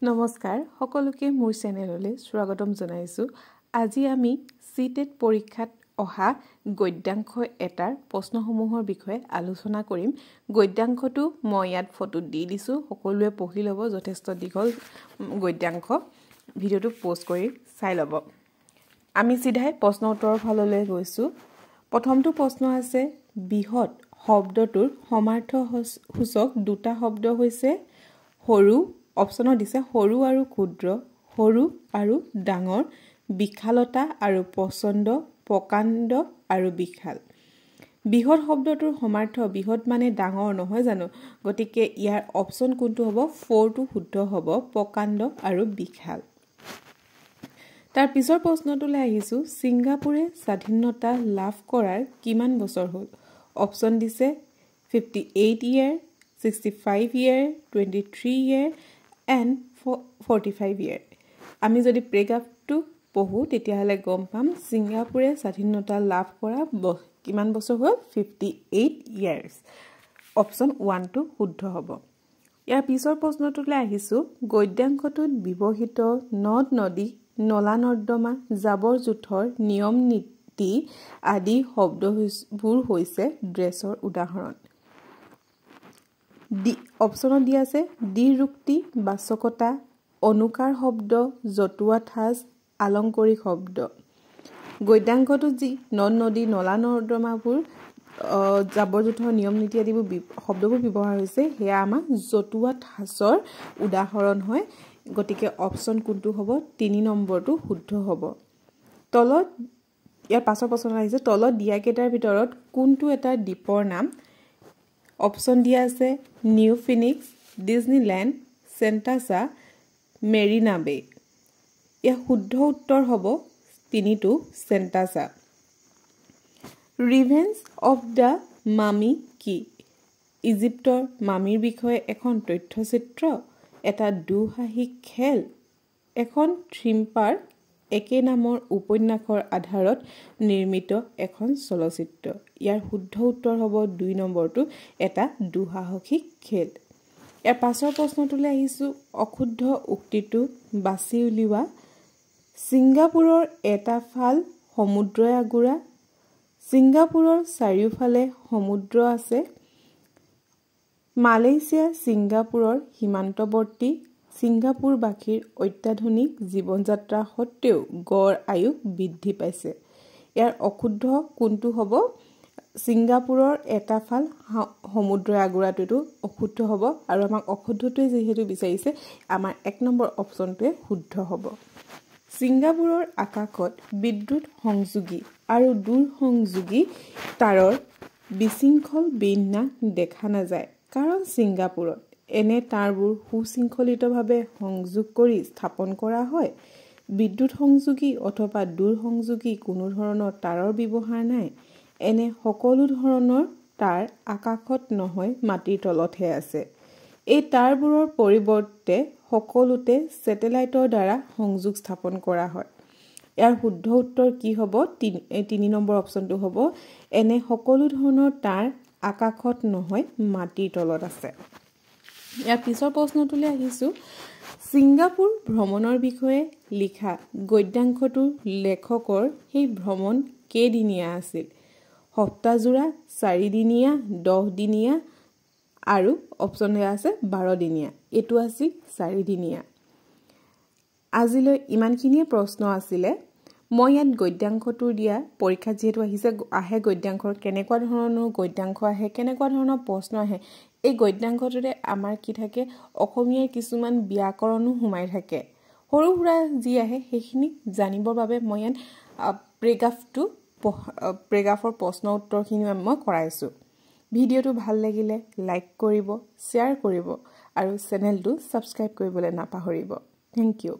নমস্কাৰ সকলোকে মোৰ চেনেললৈ স্বাগতম জনাইছো। আজি আমি সিটেট পৰীক্ষাত অহা গদ্যাংশ এটাৰ প্ৰশ্নসমূহৰ বিষয়ে আলোচনা কৰিম। গদ্যাংশটো মই ইয়াত ফটো দি দিছো, সকলোৱে পঢ়ি ল'ব। যথেষ্ট দীঘল গদ্যাংশ, ভিডিওটো পোষ্ট কৰি চাই ল'ব। আমি সিধাই প্ৰশ্ন উত্তৰৰ ফাললৈ গৈছো। প্ৰথমটো প্ৰশ্ন আছে, বৃহৎ শব্দটোৰ সমাৰ্থসূচক দুটা শব্দ হৈছে সৰু, অপচনত দিছে সৰু আৰু ক্ষুদ্ৰ, সৰু আৰু ডাঙৰ, বিশালতা আৰু প্ৰচণ্ড, প্ৰকাণ্ড আৰু বিশাল। বৃহৎ শব্দটোৰ সমাৰ্থ, বৃহৎ মানে ডাঙৰ নহয় জানো, গতিকে ইয়াৰ অপচন কোনটো হ'ব? 4টো শুদ্ধ হ'ব, প্ৰকাণ্ড আৰু বিশাল। তাৰ পিছৰ প্ৰশ্নটোলৈ আহিছো, ছিংগাপুৰে স্বাধীনতা লাভ কৰাৰ কিমান বছৰ হ'ল? অপচন দিছে 58 year, 65 year, 23 year and 45 year। আমি যদি প্ৰেগ্ৰাফটো পঢ়ো তেতিয়াহ'লে গম পাম ছিংগাপুৰে স্বাধীনতা লাভ কৰা কিমান বছৰ হ'ল? 58 years। অপচন 1টো শুদ্ধ হ'ব। ইয়াৰ পিছৰ প্ৰশ্নটোলৈ আহিছো, গদ্যাংশটোত ব্যৱহৃত নদ নদী, নলা নৰ্দমা, জাবৰ জোথৰ, নিয়ম নীতি আদি শব্দবোৰ হৈছে ড্ৰেছৰ উদাহৰণ। অপচনত দিয়া আছে দ্বিৰূক্তি, বাচকতা, অনুকাৰ শব্দ, জতুৱা ঠাঁচ, আলংকাৰিক শব্দ। গদ্যাংশটোত যি নদ নদী, নলা নৰ্দমাবোৰ, জাবৰ জোথৰ, নিয়ম নীতি আদিবোৰ শব্দবোৰ ব্যৱহাৰ হৈছে, সেয়া আমাৰ জতুৱা ঠাঁচৰ উদাহৰণ হয়। গতিকে অপচন কোনটো হ'ব? 3 নম্বৰটো শুদ্ধ হ'ব। তলত ইয়াৰ পাছৰ প্ৰশ্ন আহিছে, তলত দিয়াকেইটাৰ ভিতৰত কোনটো এটা দ্বীপৰ নাম? অপচন দিয়া আছে নিউ ফিনিক্স, ডিজনীলেণ্ড, চেণ্টাছা, মেৰিনা বে। ইয়াৰ শুদ্ধ উত্তৰ হ'ব 3টো চেণ্টাছা। ৰিভেঞ্জ অফ দ্য মামি কি? ইজিপ্তৰ মামিৰ বিষয়ে এখন তথ্যচিত্ৰ, এটা দুঃসাহসিক খেল, এখন থীম পাৰ্ক, একে নামৰ উপন্যাসৰ আধাৰত নিৰ্মিত এখন চলচ্চিত্ৰ। ইয়াৰ শুদ্ধ উত্তৰ হ'ব 2 নম্বৰটো, এটা দুঃসাহসিক খেল। ইয়াৰ পাছৰ প্ৰশ্নটোলৈ আহিছো, অশুদ্ধ উক্তিটো বাছি উলিওৱা। ছিংগাপুৰৰ এটা ফাল সমুদ্ৰই আগুৰা, ছিংগাপুৰৰ চাৰিওফালে সমুদ্ৰ আছে, মালয়েছিয়া ছিংগাপুৰৰ সীমান্তৱৰ্তী, ছিংগাপুৰবাসীৰ অত্যাধুনিক জীৱনযাত্ৰা সত্ত্বেও গড় আয়ু বৃদ্ধি পাইছে। ইয়াৰ অশুদ্ধ কোনটো হ'ব? ছিংগাপুৰৰ এটা ফাল সমুদ্ৰই আগুৰাটোতো অশুদ্ধ হ'ব, আৰু আমাক অশুদ্ধটোৱে যিহেতু বিচাৰিছে, আমাৰ 1 নম্বৰ অপচনটোৱে শুদ্ধ হ'ব। ছিংগাপুৰৰ আকাশত বিদ্যুৎ সংযোগী আৰু দূৰ সংযোগী তাঁৰৰ বিশৃংখল বিন্যাস দেখা নাযায়, কাৰণ ছিংগাপুৰত এনে তাঁৰবোৰ সুশৃংখলিতভাৱে সংযোগ কৰি স্থাপন কৰা হয়। বিদ্যুৎ সংযোগী অথবা দূৰ সংযোগী কোনো ধৰণৰ তাঁৰৰ ব্যৱহাৰ নাই। এনে সকলো ধৰণৰ তাঁৰ আকাশত নহয়, মাটিৰ তলতহে আছে। এই তাঁৰবোৰৰ পৰিৱৰ্তে সকলোতে ছেটেলাইটৰ দ্বাৰা সংযোগ স্থাপন কৰা হয়। ইয়াৰ শুদ্ধ উত্তৰ কি হ'ব? 3 নম্বৰ অপচনটো হ'ব, এনে সকলো ধৰণৰ তাঁৰ আকাশত নহয়, মাটিৰ তলত আছে। ইয়াৰ পিছৰ প্ৰশ্নটোলৈ আহিছো, ছিংগাপুৰ ভ্ৰমণৰ বিষয়ে লিখা গদ্যাংশটোৰ লেখকৰ সেই ভ্ৰমণ কেইদিনীয়া আছিল? সপ্তাহজোৰা, 4 দিনীয়া, 10 দিনীয়া আৰু অপচন আছে 12 দিনীয়া। এইটো আছিল 4 দিনীয়া। আজিলৈ ইমানখিনিয়ে প্ৰশ্ন আছিলে। মই ইয়াত গদ্যাংশটো দিয়া পৰীক্ষাত যিহেতু আহে গদ্যাংশৰ কেনেকুৱা ধৰণৰ গদ্যাংশ আহে, কেনেকুৱা ধৰণৰ প্ৰশ্ন আহে, এই গদ্যাংশটোতে আমাৰ কি থাকে, অসমীয়াৰ কিছুমান ব্যাকৰণো সোমাই থাকে। সৰু সুৰা যি আহে সেইখিনি জানিবৰ বাবে মই ইয়াত প্ৰেগ্ৰাফৰ প্ৰশ্ন উত্তৰখিনি মই কৰাইছো। ভিডিঅ'টো ভাল লাগিলে লাইক কৰিব, শ্বেয়াৰ কৰিব আৰু চেনেলটো ছাবস্ক্ৰাইব কৰিবলৈ নাপাহৰিব। Thank U.